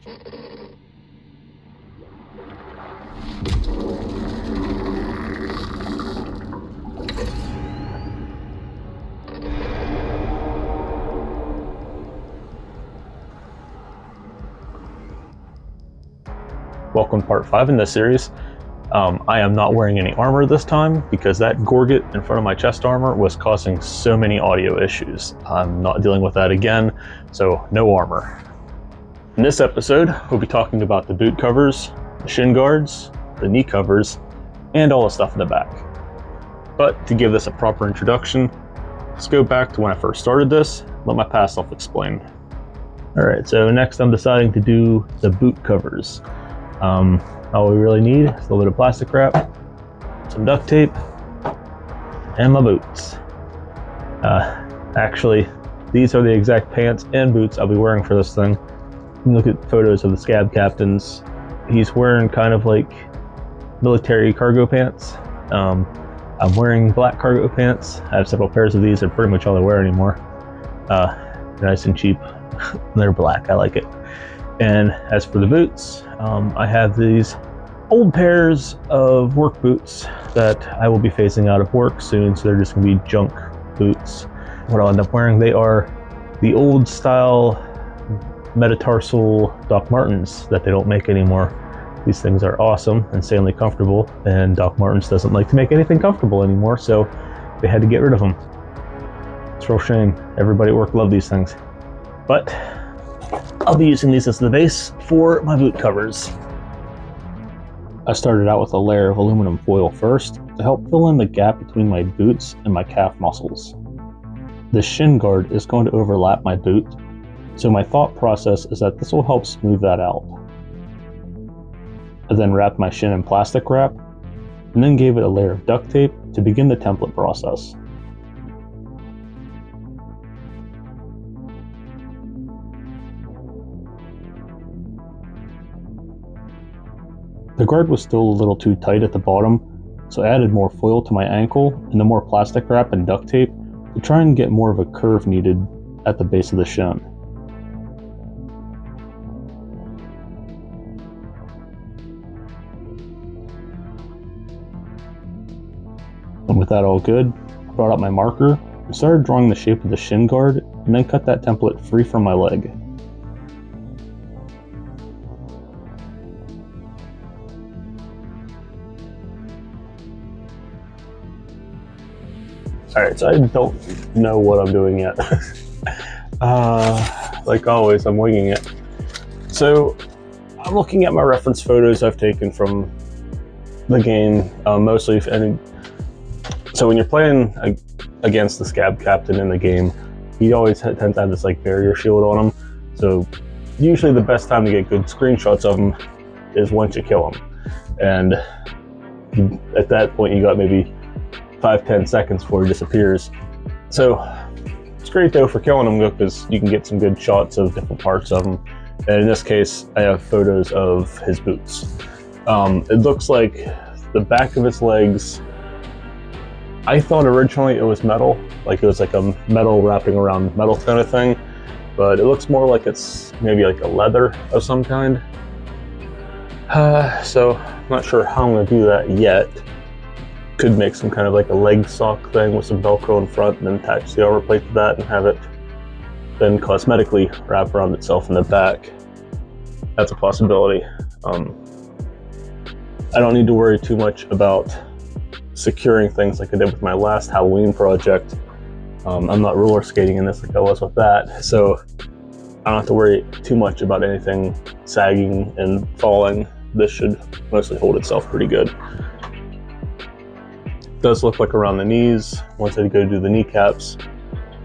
Welcome to part 5 in this series. I am not wearing any armor this time because that gorget in front of my chest armor was causing so many audio issues. I'm not dealing with that again, so no armor. In this episode, we'll be talking about the boot covers, the shin guards, the knee covers, and all the stuff in the back. But to give this a proper introduction, let's go back to when I first started this, let my past self explain. Alright, so next I'm deciding to do the boot covers. All we really need is a little bit of plastic wrap, some duct tape, and my boots. Actually, these are the exact pants and boots I'll be wearing for this thing. You can look at photos of the Scab captains. He's wearing kind of like military cargo pants. I'm wearing black cargo pants. I have several pairs of these. They're pretty much all I wear anymore. Nice and cheap. They're black, I like it. And as for the boots, I have these old pairs of work boots that I will be phasing out of work soon, so they're just gonna be junk boots. What I'll end up wearing, they are the old style metatarsal Doc Martens that they don't make anymore. These things are awesome, insanely comfortable, and Doc Martens doesn't like to make anything comfortable anymore, so they had to get rid of them. It's a real shame. Everybody at work loved these things. But I'll be using these as the base for my boot covers. I started out with a layer of aluminum foil first to help fill in the gap between my boots and my calf muscles. The shin guard is going to overlap my boot, so my thought process is that this will help smooth that out. I then wrapped my shin in plastic wrap, and then gave it a layer of duct tape to begin the template process. The guard was still a little too tight at the bottom, so I added more foil to my ankle and then more plastic wrap and duct tape to try and get more of a curve needed at the base of the shin. And with that all good, I brought out my marker and started drawing the shape of the shin guard and then cut that template free from my leg. Alright, so I don't know what I'm doing yet. Like always, I'm winging it. So, I'm looking at my reference photos I've taken from the game, mostly. So when you're playing against the Scab captain in the game, he always tends to have this like barrier shield on him. So usually the best time to get good screenshots of him is once you kill him. And at that point you got maybe 5-10 seconds before he disappears. So it's great though for killing him because you can get some good shots of different parts of him. And in this case, I have photos of his boots. It looks like the back of his legs, I thought originally it was metal, like it was like a metal wrapping around metal kind of thing, but it looks more like it's maybe like a leather of some kind. So I'm not sure how I'm gonna do that yet. Could make some kind of like a leg sock thing with some Velcro in front and then attach the armor plate to that and have it then cosmetically wrap around itself in the back. That's a possibility. I don't need to worry too much about securing things like I did with my last Halloween project. I'm not roller skating in this like I was with that, so I don't have to worry too much about anything sagging and falling. This should mostly hold itself pretty good. It does look like around the knees, once I go do the kneecaps,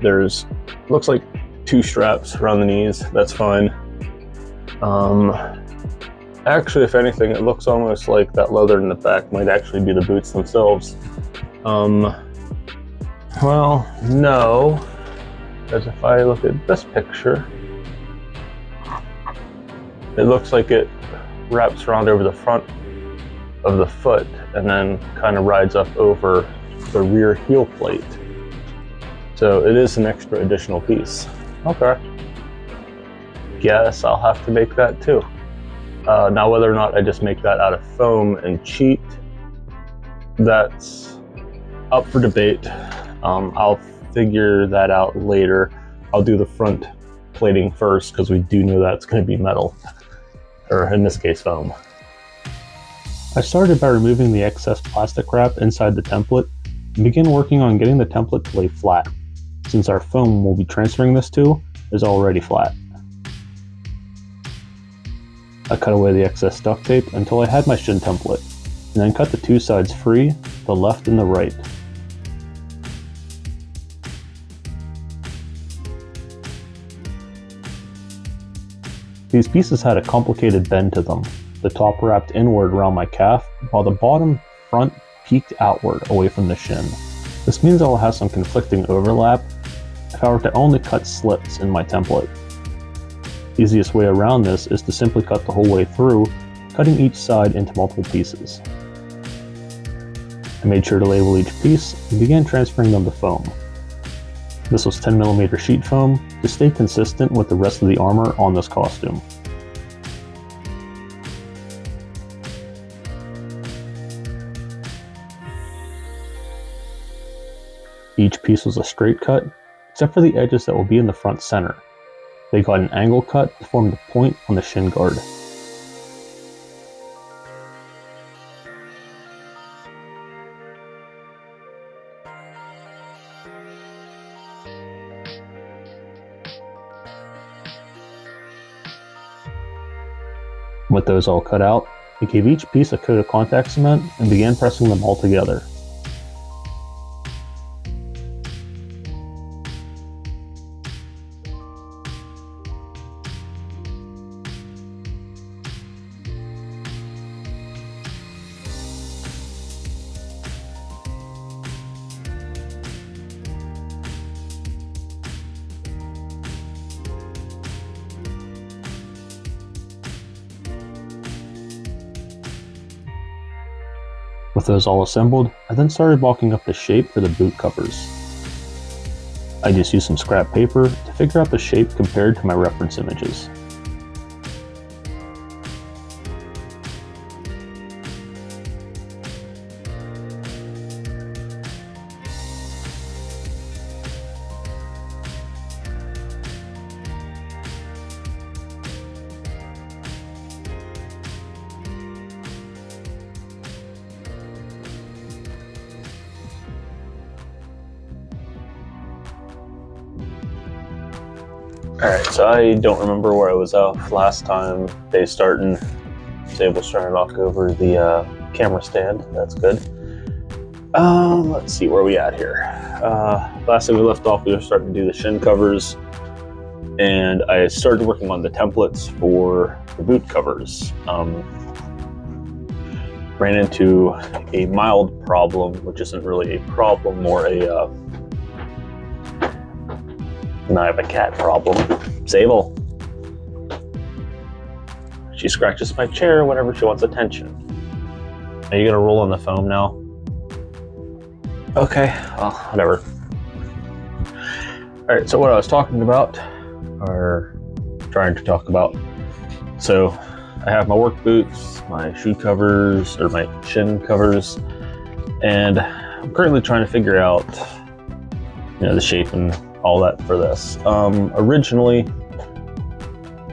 there's looks like 2 straps around the knees. That's fine. Actually, if anything, it looks almost like that leather in the back might actually be the boots themselves. Well, no, because if I look at this picture, it looks like it wraps around over the front of the foot and then kind of rides up over the rear heel plate. So it is an extra additional piece. Okay. Guess I'll have to make that too. Now whether or not I just make that out of foam and cheat, that's up for debate. I'll figure that out later. I'll do the front plating first because we do know that's going to be metal, or in this case foam. I started by removing the excess plastic wrap inside the template and began working on getting the template to lay flat, since our foam we'll be transferring this to is already flat. I cut away the excess duct tape until I had my shin template, and then cut the two sides free, the left and the right. These pieces had a complicated bend to them. The top wrapped inward around my calf, while the bottom front peeked outward away from the shin. This means I will have some conflicting overlap if I were to only cut slits in my template. The easiest way around this is to simply cut the whole way through, cutting each side into multiple pieces. I made sure to label each piece and began transferring them to foam. This was 10mm sheet foam to stay consistent with the rest of the armor on this costume. Each piece was a straight cut, except for the edges that will be in the front center. They got an angle cut to form the point on the shin guard. With those all cut out, I gave each piece a coat of contact cement and began pressing them all together. With those all assembled, I then started balking up the shape for the boot covers. I just used some scrap paper to figure out the shape compared to my reference images. Alright, so I don't remember where I was off last time. Day starting. Sable's trying to knock over the camera stand. That's good. Let's see where we at here. Last time we left off, we were starting to do the shin covers, and I started working on the templates for the boot covers. Ran into a mild problem, which isn't really a problem, more a and I have a cat problem. Sable. She scratches my chair whenever she wants attention. Are you gonna roll on the foam now? Okay, well, whatever. Alright, so what I was talking about, or trying to talk about. So I have my work boots, my shoe covers, or my shin covers, and I'm currently trying to figure out, the shape and all that for this. Originally,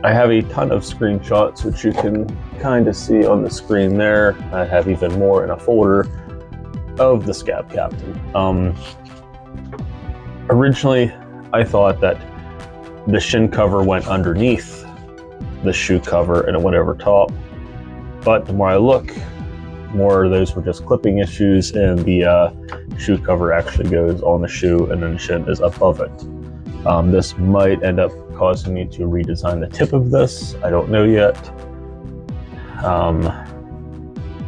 I have a ton of screenshots, which you can kind of see on the screen there. I have even more in a folder of the Scab Captain. Originally, I thought that the shin cover went underneath the shoe cover and it went over top. But the more I look, more of those were just clipping issues, and the shoe cover actually goes on the shoe and then the shin is above it. This might end up causing me to redesign the tip of this. I don't know yet.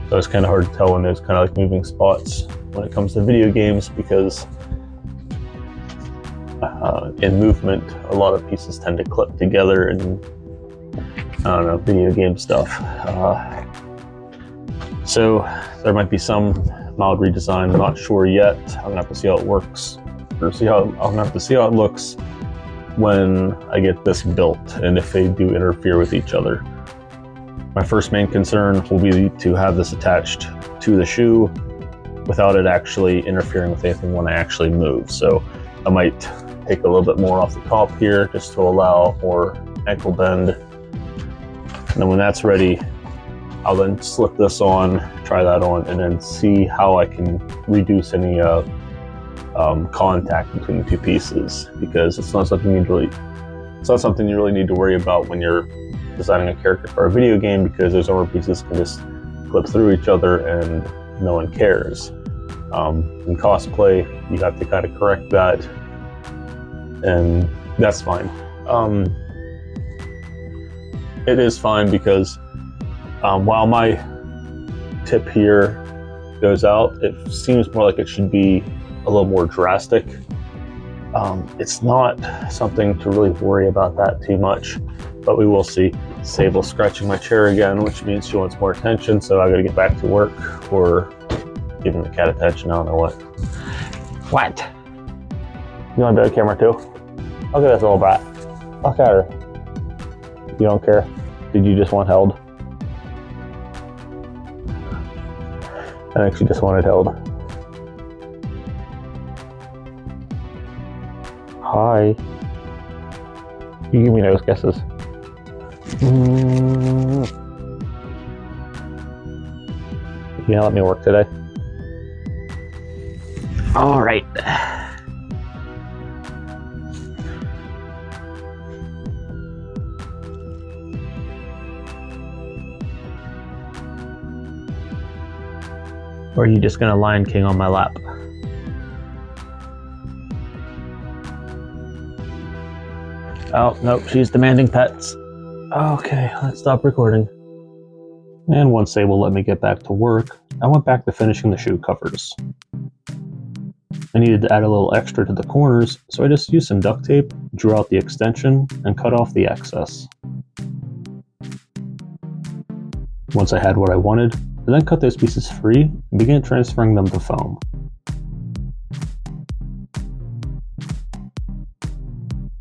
So it's kind of hard to tell when there's kind of like moving spots when it comes to video games, because in movement, a lot of pieces tend to clip together, and I don't know, video game stuff. So there might be some mild redesign. I'm not sure yet. I'm gonna have to see how it works, or I'm gonna have to see how it looks when I get this built, and if they do interfere with each other. My first main concern will be to have this attached to the shoe without it actually interfering with anything when I actually move. So I might take a little bit more off the top here just to allow more ankle bend. And then when that's ready, I'll then slip this on, try that on, and then see how I can reduce any contact between the two pieces, because it's not something you really need to worry about when you're designing a character for a video game, because those armor pieces can just clip through each other and no one cares. In cosplay, you have to kind of correct that, and that's fine. It is fine because while my tip here goes out, it seems more like it should be a little more drastic. It's not something to really worry about that too much, but we will see. Sable's scratching my chair again, which means she wants more attention, so I gotta get back to work or giving the cat attention. I don't know what. What? You want to be on camera too? Look at this little brat. Look at her. You don't care? Did you just want held? I think she just wanted held. Hi. You give me those kisses. You gonna let me work today? All right. Or are you just gonna Lion King on my lap? Oh, nope, she's demanding pets. Okay, let's stop recording. And once they will let me get back to work, I went back to finishing the shoe covers. I needed to add a little extra to the corners, so I just used some duct tape, drew out the extension, and cut off the excess. Once I had what I wanted, I then cut those pieces free and began transferring them to foam.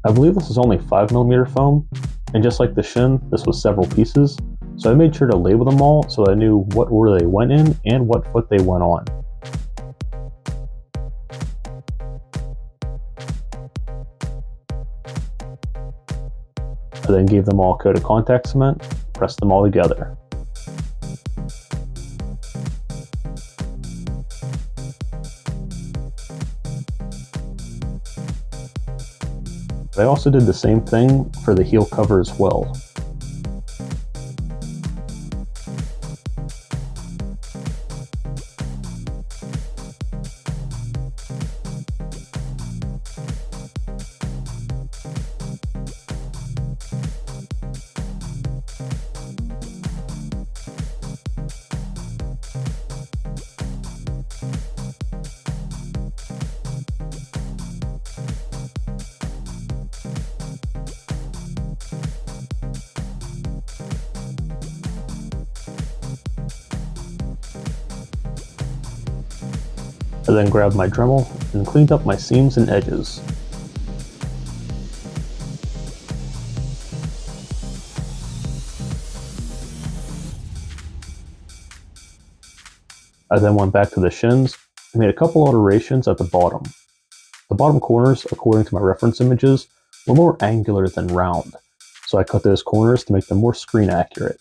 I believe this is only 5mm foam, and just like the shin, this was several pieces, so I made sure to label them all so I knew what order they went in and what foot they went on. I then gave them all a coat of contact cement, pressed them all together. I also did the same thing for the heel cover as well. I then grabbed my Dremel and cleaned up my seams and edges. I then went back to the shins and made a couple alterations at the bottom. The bottom corners, according to my reference images, were more angular than round, so I cut those corners to make them more screen accurate.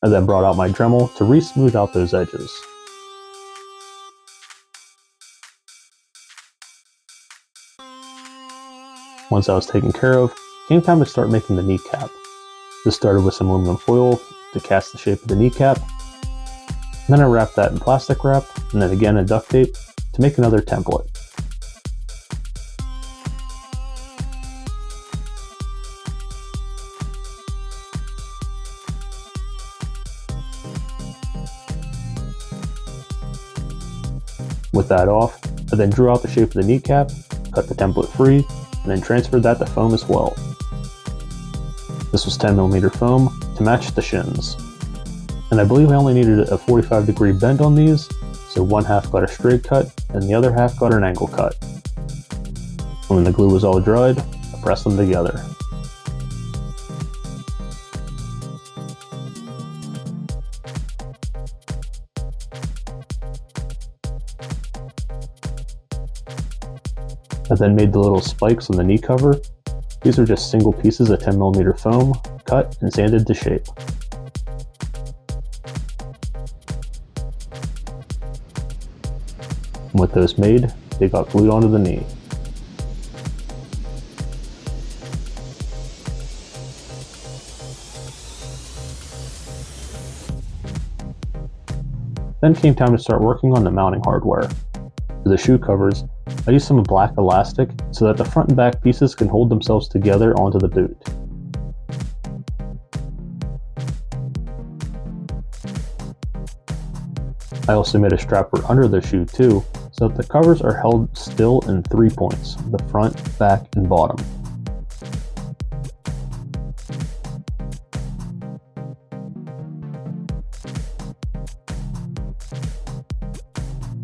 I then brought out my Dremel to re-smooth out those edges. Once I was taken care of, it came time to start making the kneecap. This started with some aluminum foil to cast the shape of the kneecap. Then I wrapped that in plastic wrap, and then again in duct tape to make another template. With that off, I then drew out the shape of the kneecap, cut the template free, and then transferred that to foam as well. This was 10mm foam to match the shins. And I believe I only needed a 45-degree bend on these, so one half got a straight cut and the other half got an angle cut. And when the glue was all dried, I pressed them together. I then made the little spikes on the knee cover. These are just single pieces of 10mm foam, cut and sanded to shape. And with those made, they got glued onto the knee. Then came time to start working on the mounting hardware. For the shoe covers, I used some black elastic so that the front and back pieces can hold themselves together onto the boot. I also made a strapper under the shoe too, so that the covers are held still in 3 points, the front, back, and bottom.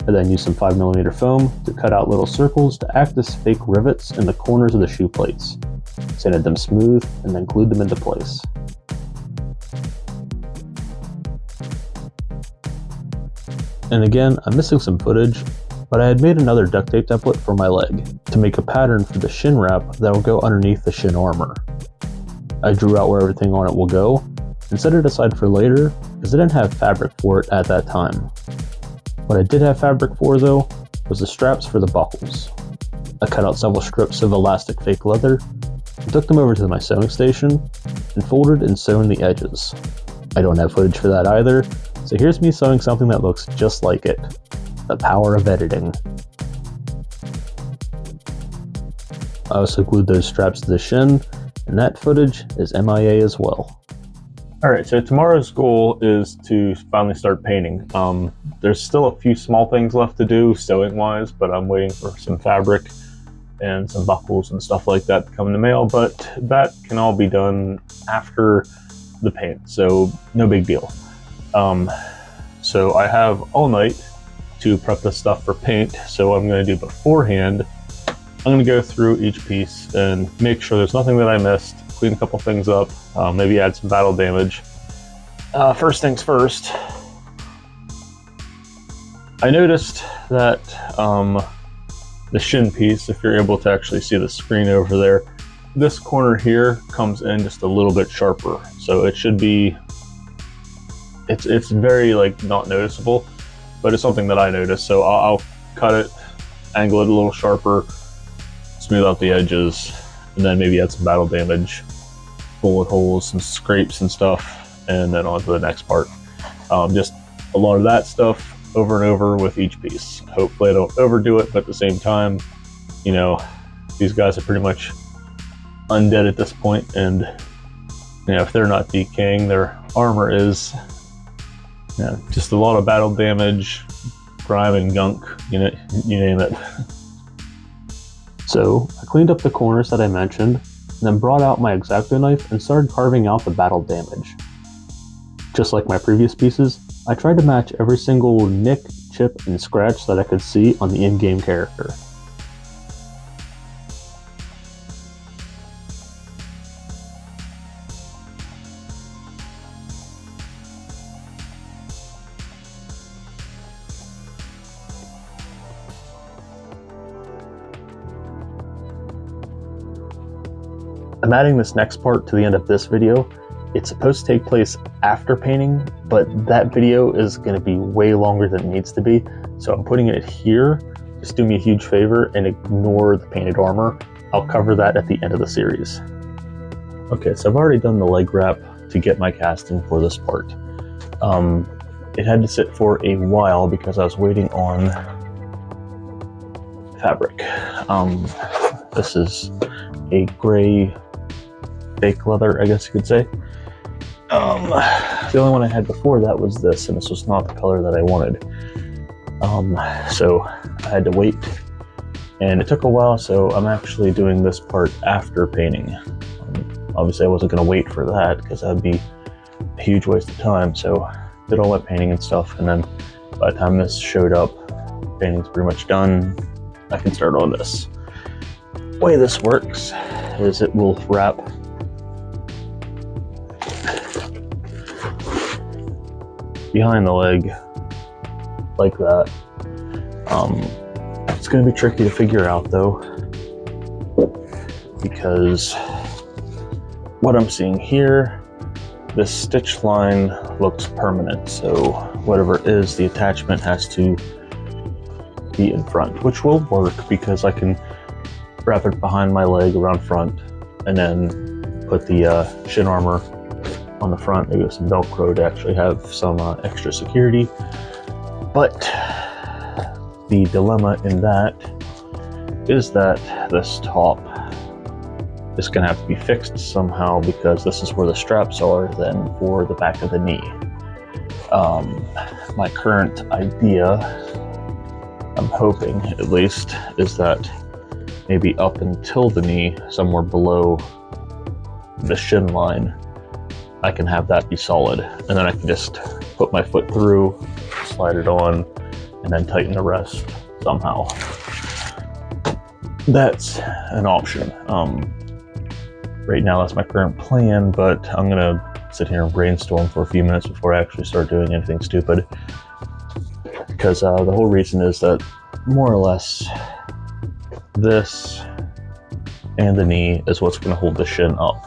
I then used some 5mm foam to cut out little circles to act as fake rivets in the corners of the shoe plates. Sanded them smooth and then glued them into place. And again, I'm missing some footage, but I had made another duct tape template for my leg to make a pattern for the shin wrap that will go underneath the shin armor. I drew out where everything on it will go and set it aside for later because I didn't have fabric for it at that time. What I did have fabric for though was the straps for the buckles. I cut out several strips of elastic fake leather and took them over to my sewing station and folded and sewn the edges. I don't have footage for that either, so here's me sewing something that looks just like it. The power of editing. I also glued those straps to the shin, and that footage is MIA as well. Alright, so tomorrow's goal is to finally start painting. There's still a few small things left to do sewing wise, but I'm waiting for some fabric and some buckles and stuff like that to come in the mail, but that can all be done after the paint, so no big deal. So I have all night to prep this stuff for paint, so what I'm going to do beforehand, I'm going to go through each piece and make sure there's nothing that I missed, clean a couple things up, maybe add some battle damage. First things first, I noticed that the shin piece, if you're able to actually see the screen over there, this corner here comes in just a little bit sharper, so it should be, it's very like not noticeable, but it's something that I noticed, so I'll cut it, angle it a little sharper, smooth out the edges, and then maybe add some battle damage, bullet holes, some scrapes and stuff, and then on to the next part. Just a lot of that stuff over and over with each piece. Hopefully I don't overdo it, but at the same time, you know, these guys are pretty much undead at this point, and you know, if they're not decaying, their armor is, you know, just a lot of battle damage, grime and gunk, you know, you name it. So I cleaned up the corners that I mentioned, and then brought out my X-Acto knife and started carving out the battle damage. Just like my previous pieces, I tried to match every single nick, chip, and scratch that I could see on the in-game character. I'm adding this next part to the end of this video. It's supposed to take place after painting, but that video is going to be way longer than it needs to be, so I'm putting it here. Just do me a huge favor and ignore the painted armor. I'll cover that at the end of the series. Okay, so I've already done the leg wrap to get my casting for this part. It had to sit for a while because I was waiting on fabric. This is a gray fake leather, I guess you could say. The only one I had before that was this, and this was not the color that I wanted. So I had to wait, and it took a while, so I'm actually doing this part after painting. Obviously I wasn't going to wait for that because that would be a huge waste of time, so did all that painting and stuff, and then by the time this showed up, painting's pretty much done. I can start on this. The way this works is it will wrap behind the leg like that. It's going to be tricky to figure out though, because what I'm seeing here, this stitch line looks permanent, so whatever it is, the attachment has to be in front, which will work because I can wrap it behind my leg around front and then put the shin armor on the front, maybe with some Velcro to actually have some extra security. But the dilemma in that is that this top is going to have to be fixed somehow, because this is where the straps are then for the back of the knee. My current idea, I'm hoping at least, is that maybe up until the knee, somewhere below the shin line, I can have that be solid, and then I can just put my foot through, slide it on, and then tighten the rest somehow. That's an option. Right now that's my current plan, but I'm gonna sit here and brainstorm for a few minutes before I actually start doing anything stupid, because the whole reason is that more or less this and the knee is what's going to hold the shin up.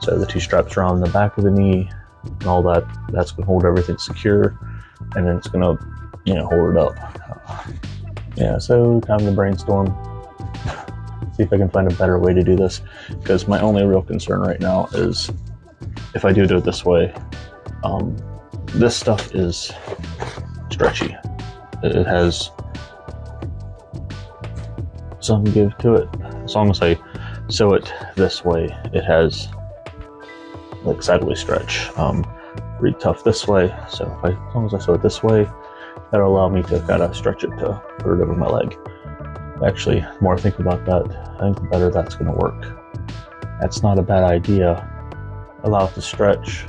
So the two straps around the back of the knee and all that, that's going to hold everything secure, and then it's going to, you know, hold it up. Yeah, so time to brainstorm. See if I can find a better way to do this, because my only real concern right now is if I do it this way, this stuff is stretchy. It has some give to it. As long as I sew it this way, it has like sideways stretch. Pretty tough this way, so as long as I sew it this way, that'll allow me to kind of stretch it to put it over my leg. Actually, the more I think about that, I think the better that's going to work. That's not a bad idea. Allow it to stretch.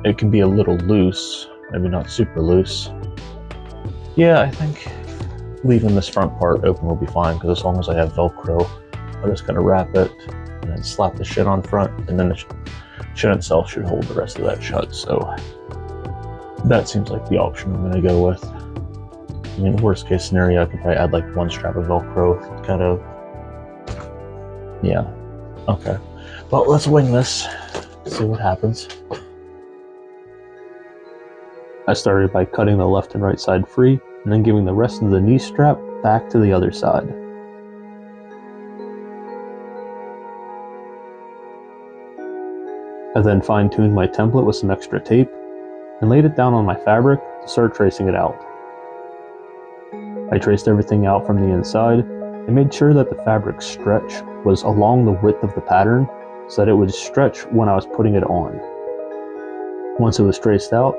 It can be a little loose, maybe not super loose. Yeah, I think leaving this front part open will be fine, because as long as I have Velcro, I'm just going to wrap it and then slap the shin on front, and then the shin itself should hold the rest of that shut. So that seems like the option I'm going to go with. I mean, worst case scenario, I could probably add like one strap of Velcro, kind of. Yeah, okay. Well, let's wing this, see what happens. I started by cutting the left and right side free, and then giving the rest of the knee strap back to the other side. I then fine-tuned my template with some extra tape, and laid it down on my fabric to start tracing it out. I traced everything out from the inside, and made sure that the fabric stretch was along the width of the pattern, so that it would stretch when I was putting it on. Once it was traced out,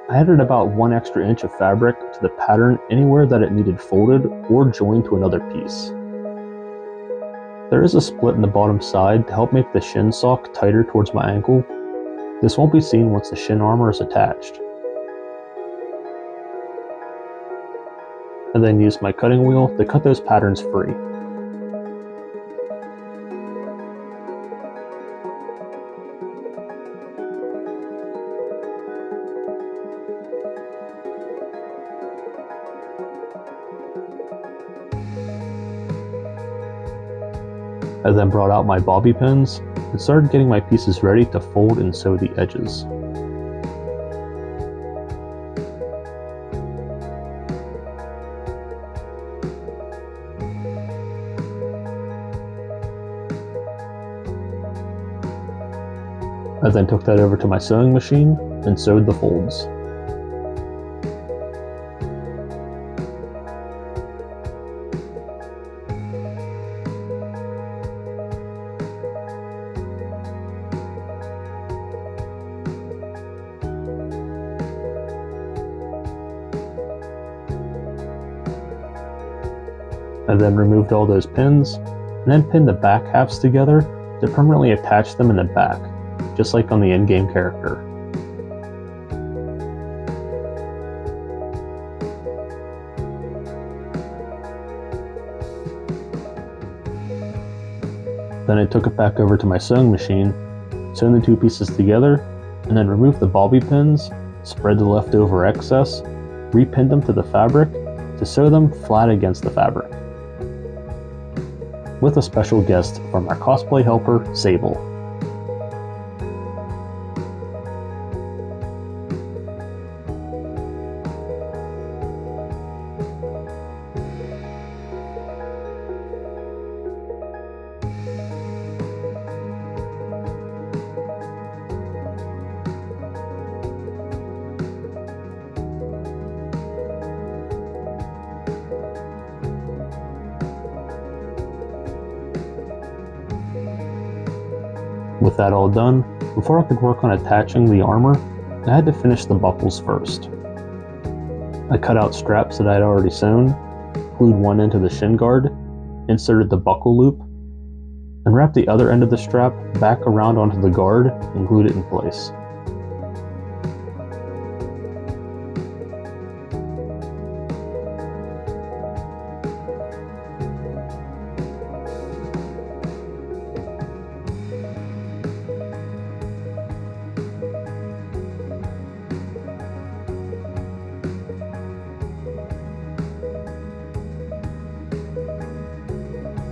I added about 1 extra inch of fabric to the pattern anywhere that it needed folded or joined to another piece. There is a split in the bottom side to help make the shin sock tighter towards my ankle. This won't be seen once the shin armor is attached. I then used my cutting wheel to cut those patterns free. I then brought out my bobby pins and started getting my pieces ready to fold and sew the edges. I then took that over to my sewing machine and sewed the folds. I then removed all those pins, and then pinned the back halves together to permanently attach them in the back, just like on the in-game character. Then I took it back over to my sewing machine, sewn the two pieces together, and then removed the bobby pins, spread the leftover excess, repinned them to the fabric to sew them flat against the fabric. with a special guest from our cosplay helper, Sable. With that all done, before I could work on attaching the armor, I had to finish the buckles first. I cut out straps that I had already sewn, glued one end to the shin guard, inserted the buckle loop, and wrapped the other end of the strap back around onto the guard and glued it in place.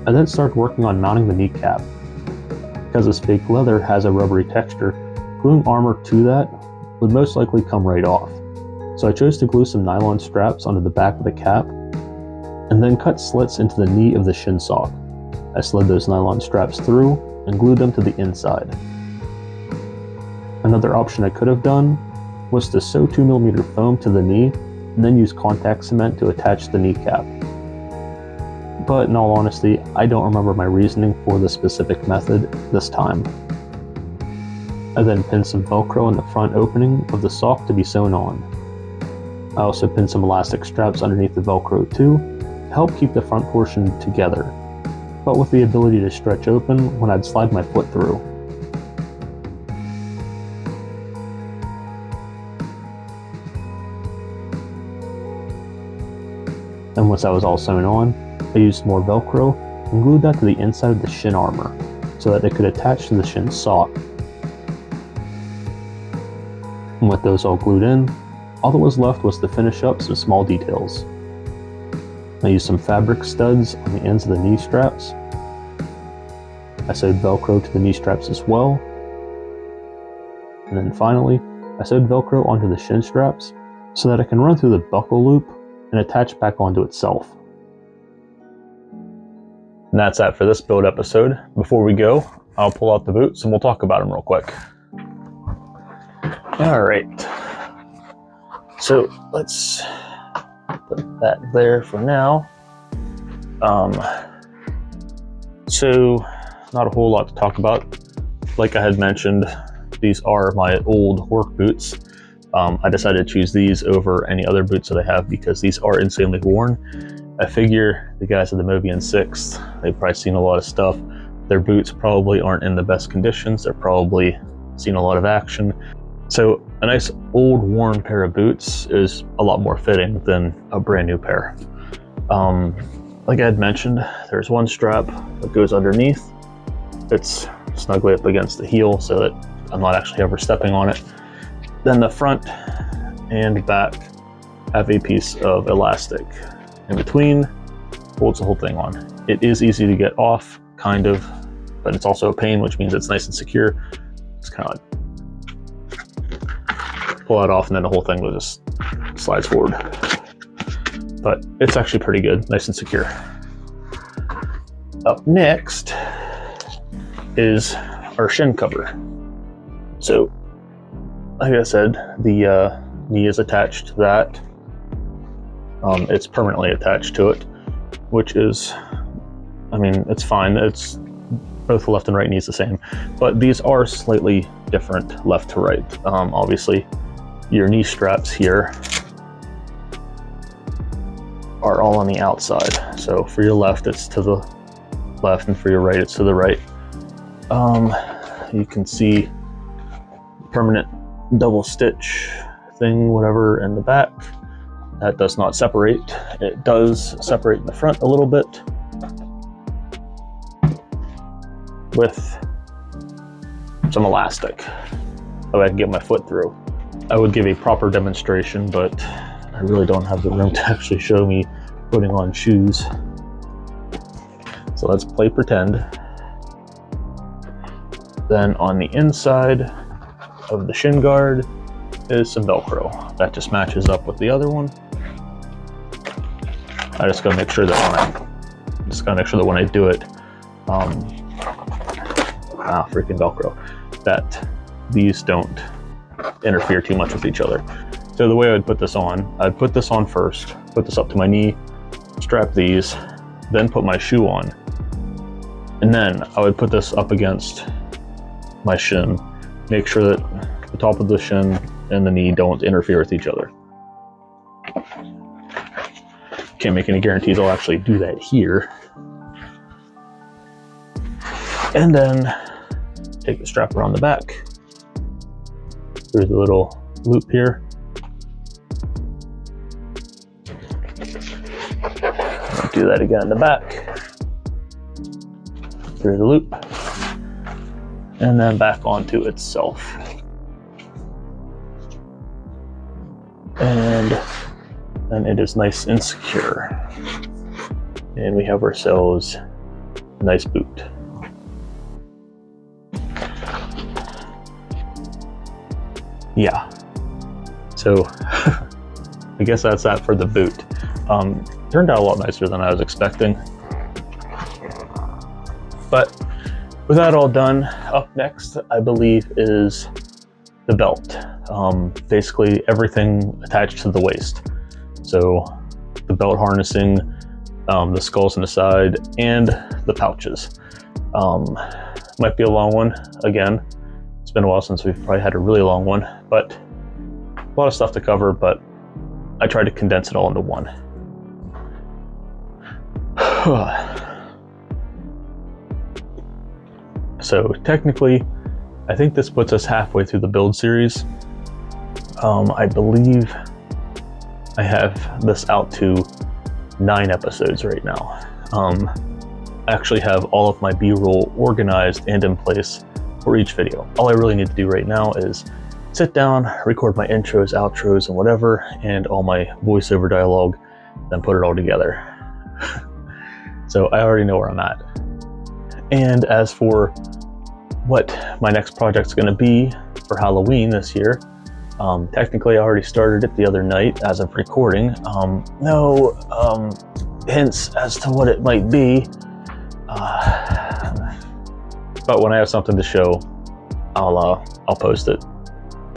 I then started working on mounting the kneecap. Because this fake leather has a rubbery texture, gluing armor to that would most likely come right off. So I chose to glue some nylon straps onto the back of the cap, and then cut slits into the knee of the shin sock. I slid those nylon straps through and glued them to the inside. Another option I could have done was to sew 2mm foam to the knee and then use contact cement to attach the kneecap. But in all honesty, I don't remember my reasoning for the specific method this time. I then pinned some Velcro in the front opening of the sock to be sewn on. I also pinned some elastic straps underneath the Velcro too, to help keep the front portion together, but with the ability to stretch open when I'd slide my foot through. And once that was all sewn on, I used more Velcro and glued that to the inside of the shin armor so that it could attach to the shin sock. And with those all glued in, all that was left was to finish up some small details. I used some fabric studs on the ends of the knee straps. I sewed Velcro to the knee straps as well. And then finally, I sewed Velcro onto the shin straps so that it can run through the buckle loop and attach back onto itself. And that's that for this build episode. Before we go, I'll pull out the boots and we'll talk about them real quick. All right. So let's put that there for now. So not a whole lot to talk about. Like I had mentioned, these are my old work boots. I decided to choose these over any other boots that I have because these are insanely worn. I figure the guys at the Mobian 6th, they've probably seen a lot of stuff. Their boots probably aren't in the best conditions. They're probably seen a lot of action. So a nice old worn pair of boots is a lot more fitting than a brand new pair. Like I had mentioned, there's one strap that goes underneath. It's snugly up against the heel so that I'm not actually ever stepping on it. Then the front and back have a piece of elastic in between, holds the whole thing on. It is easy to get off, kind of, but it's also a pain, which means it's nice and secure. It's kind of like pull that off and then the whole thing will just slides forward. But it's actually pretty good, nice and secure. Up next is our shin cover. So, like I said, the knee is attached to that. It's permanently attached to it, which is, I mean, it's fine. It's both the left and right knees the same, but these are slightly different left to right. Obviously, your knee straps here are all on the outside. So for your left, it's to the left, and for your right, it's to the right. You can see permanent double stitch thing, whatever, in the back. That does not separate. It does separate in the front a little bit with some elastic so I can get my foot through. I would give a proper demonstration, but I really don't have the room to actually show me putting on shoes. So let's play pretend. Then on the inside of the shin guard is some Velcro. That just matches up with the other one. I just gotta make sure that when I do it, freaking Velcro, that these don't interfere too much with each other. So the way I would put this on, I'd put this on first, put this up to my knee, strap these, then put my shoe on. And then I would put this up against my shin, make sure that the top of the shin and the knee don't interfere with each other. Can't make any guarantees I'll actually do that here. And then take the strap around the back. There's a little loop here. Do that again in the back. Through the loop. And then back onto itself. And then it is nice and secure. And we have ourselves a nice boot. Yeah. So I guess that's that for the boot. Turned out a lot nicer than I was expecting. But with that all done, up next, I believe, is the belt. Basically everything attached to the waist. So the belt harnessing, the skulls on the side, and the pouches. Might be a long one again. It's been a while since we've probably had a really long one, but a lot of stuff to cover, but I tried to condense it all into one. So technically, I think this puts us halfway through the build series. I believe I have this out to 9 episodes right now. I actually have all of my B-roll organized and in place for each video. All I really need to do right now is sit down, record my intros, outros, and whatever, and all my voiceover dialogue, then put it all together. So I already know where I'm at. And as for what my next project's going to be for Halloween this year, technically I already started it the other night as of recording. No hints as to what it might be, but when I have something to show, I'll post it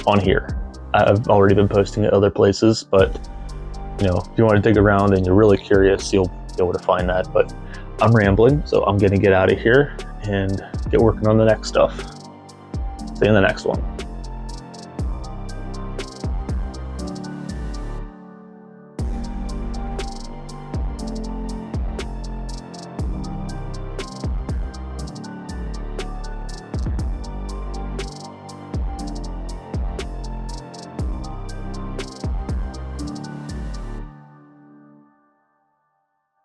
on here. I've already been posting it other places, but you know, if you want to dig around and you're really curious, you'll be able to find that. But I'm rambling, so I'm gonna get out of here and get working on the next stuff. See you in the next one.